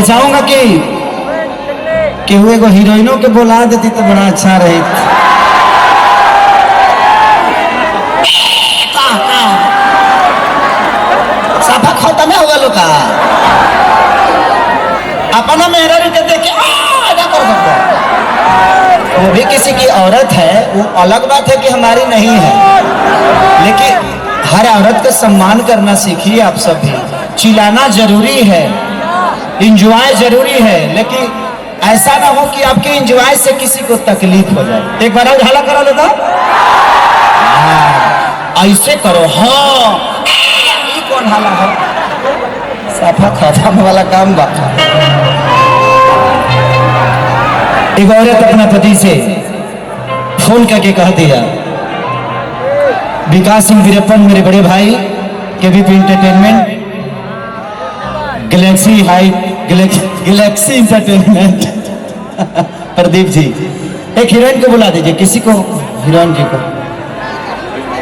मैं चाहूंगा कि हुए को हीरोइनों के बोला देती तो बड़ा अच्छा रहे। सफा खत्म है होगा लोग अपना मेहरा के देख के कर सकते। वो भी किसी की औरत है, वो अलग बात है कि हमारी नहीं है, लेकिन हर औरत का सम्मान करना सीखिए आप सब भी। चिल्लाना जरूरी है, इंजॉय जरूरी है, लेकिन ऐसा ना हो कि आपके इंजॉय से किसी को तकलीफ हो जाए। एक बार हाला करा लेता, ऐसे करो। हाँ ये कौन हाला है? सफा खत्म वाला काम बा। एक औरत अपना पति से फोन करके कह दिया, विकास सिंह वीरप्पन मेरे बड़े भाई KVP entertainment, Galaxy entertainment Pradeep ji, एक हीरोइन को बुला दीजिए। किसी को हीरोइन जी को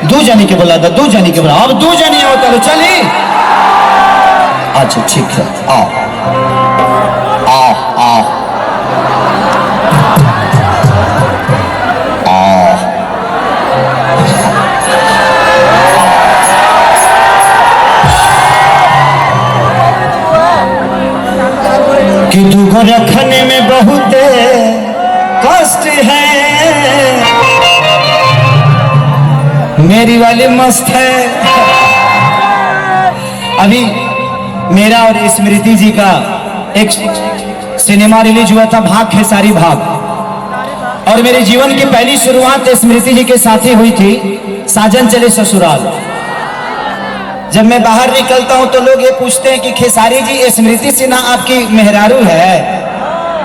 2 जनी के बुला दो, 2 जनी के बुला। अब 2 जनी होता तो चलिए। अच्छा ठीक है, आओ आओ आओ कि तुझको रखने में बहुत कष्ट है, मेरी वाली मस्त है। अभी मेरा और स्मृति जी का एक सिनेमा रिलीज हुआ था, भाग खेसारी भाग, और मेरे जीवन की पहली शुरुआत स्मृति जी के साथ ही हुई थी, साजन चले ससुराल। जब मैं बाहर निकलता हूं तो लोग ये पूछते हैं कि खेसारी जी स्मृति सिन्हा आपकी मेहरारू है?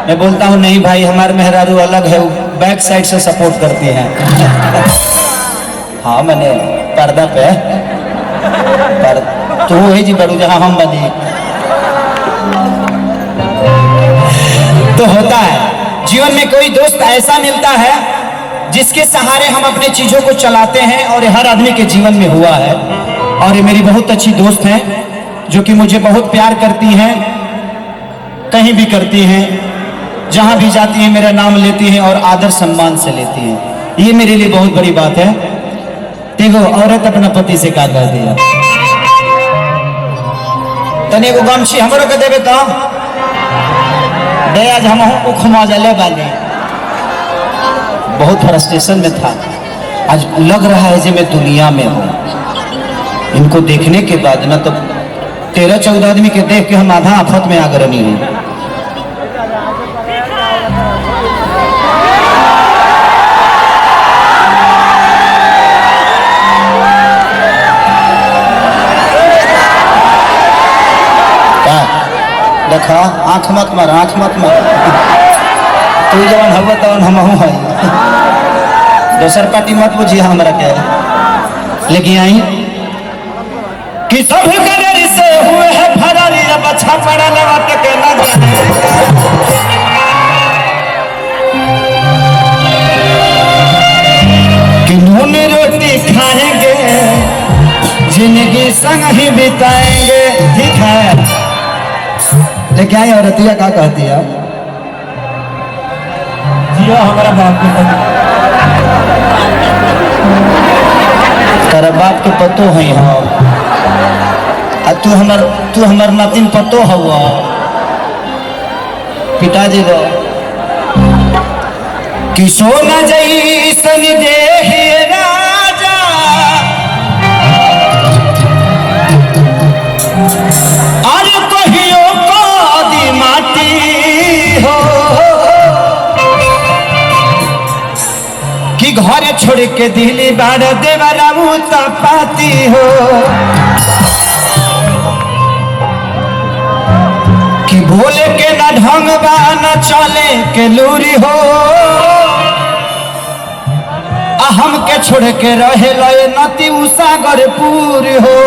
मैं बोलता हूं नहीं भाई, हमारे मेहरारू अलग है, बैक साइड से सपोर्ट करती हैं। हाँ मैंने पर्दा पे पर तू है जी बड़ू जहां हम बनी तो होता है। जीवन में कोई दोस्त ऐसा मिलता है जिसके सहारे हम अपने चीजों को चलाते हैं, और हर आदमी के जीवन में हुआ है। और ये मेरी बहुत अच्छी दोस्त हैं जो कि मुझे बहुत प्यार करती हैं, कहीं भी करती हैं, जहां भी जाती हैं मेरा नाम लेती हैं और आदर सम्मान से लेती हैं। ये मेरे लिए बहुत बड़ी बात है। देखो औरत अपना पति से क्या कहती है, तने को गमछी हमरो के देवे तो दे, आज हम उखमा जले वाले बहुत फ्रस्ट्रेशन में था। आज लग रहा है कि मैं दुनिया में हूँ। इनको देखने के बाद ना तो 13-14 आदमी के देख के हम आधा आफत में आगरनी है। देखा आंख मत मार, आंख मत मार, तू जवान हवा तवन हम है, दोसर पार्टी मत बुझिए हमरा के। लेकिन आई कि सब कदर से हुए है फरारी, अब अच्छा पड़ा लवट के न जाने। कि नून रोटी खाएंगे, जिंदगी संग ही बिताएंगे। ठीक है, लेकिन आई औरतिया क्या कहती है, जियो हमारा बाप के पतो, तेरा बाप के पतो है हाँ, तू हमर नातिन पतो हुआ पिताजी रो कि सोना जैसन देहिए राजा, और कहियो कदी माटी हो, कि घर छोड़ के दिल्ली बाड़ देवरा पाती हो, कि बोले के न ढंग बा न चले के लूरी हो, हम के छोड़ के रहे लय नती सागरपुर हो।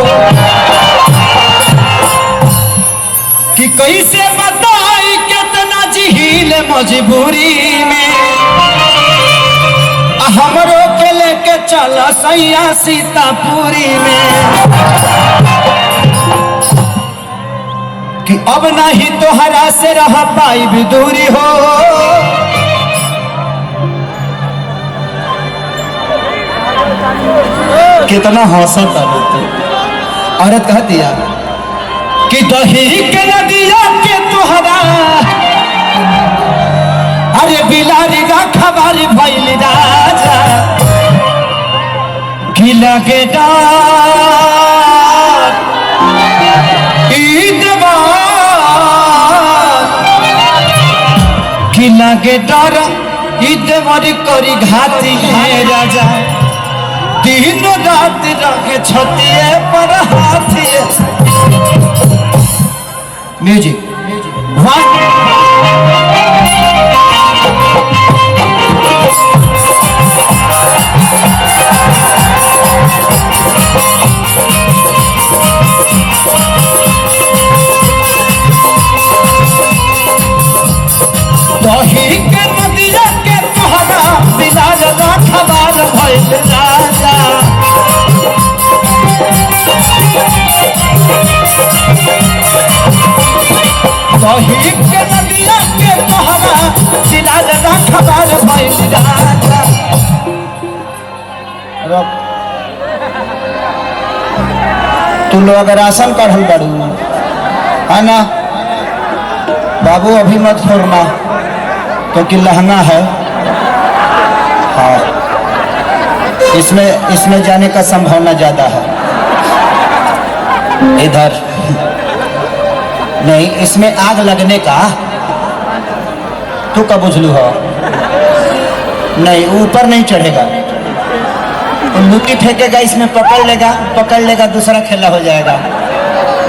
कि कैसे बताई कितना झील मजबूरी में, हमरो के लेके चला सैया सीतापुरी में। कि अब नहीं तोहरा से रह पाई भी दूरी हो। कितना हौसत आते। औरत कह दिया कि दही के नदिया के तोहरा अरे बिलारी का खबर भइल राजा कि लगे डार ईदवा कि लगे डर ईदवर करी घाती है राजा दिन रात रखे छतिए पर हाथिए। म्यूजिक दही के नदिया के तोहरा बिना खबर भइल राजा दही के नदिया के तोहरा बिना खबर भइल राजा। तू लोग अगर आसन पढ़ल बड़ू है ना बाबू, अभी मत छोड़ना क्योंकि लहंगा है। हाँ, इसमें जाने का संभावना ज्यादा है। इधर नहीं, इसमें आग लगने का तू कब बुझलू हो? नहीं, ऊपर नहीं चढ़ेगा, लुटी फेंकेगा, इसमें पकड़ लेगा, दूसरा खेला हो जाएगा।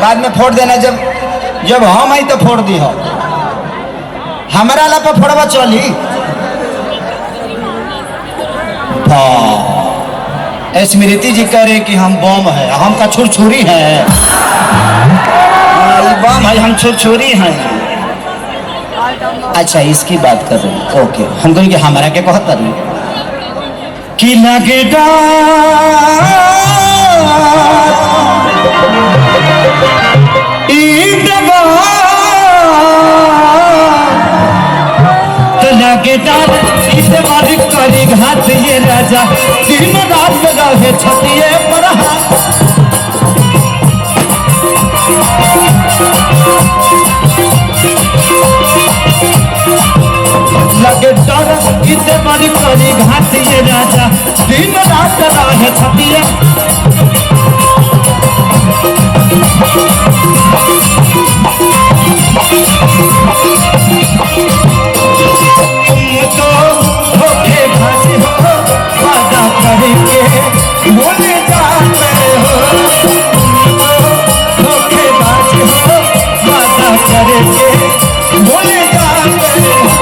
बाद में फोड़ देना, जब हम आई तो फोड़ दी हो। हमारा ला पर फोड़वा चली। स्मृति जी कह रहे कि हम बम है, हम का छुरछुरी है। बम है, हम छुरछुरी हैं। अच्छा, इसकी बात कर रहे हैं। ओके, हम कहेंगे हमारा क्या कहता नहीं कि लगे लगे डार करी घात ये राजा दिन रात रहे छतिए पर हाथ। लगे डर इसे बड़ी करी घात ये राजा दिन रात रहे छतिए। तुम तो धोखे भाजी हो, वादा करके भूल जाते हो। धोखे भाजी हो, वादा करके भूल जाते हो।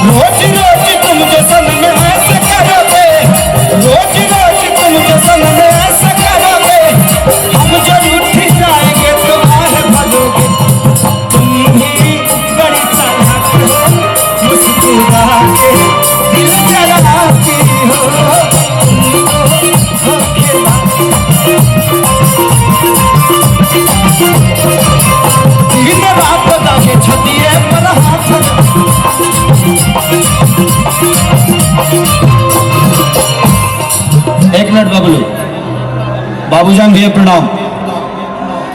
रोज रोज तुम जो संग में ऐसे करोगे, रोज रोज तुम जो संग में ऐसे करोगे, हम जब उठ जाएंगे तो बाहर भरोगे। तुम भी बड़ी चालाक हो, मुस्कुरा के दिल जलाती हो। दिन रात लगे छतिए पर हाथ। एक मिनट बबलू, बाबूजान भैया प्रणाम।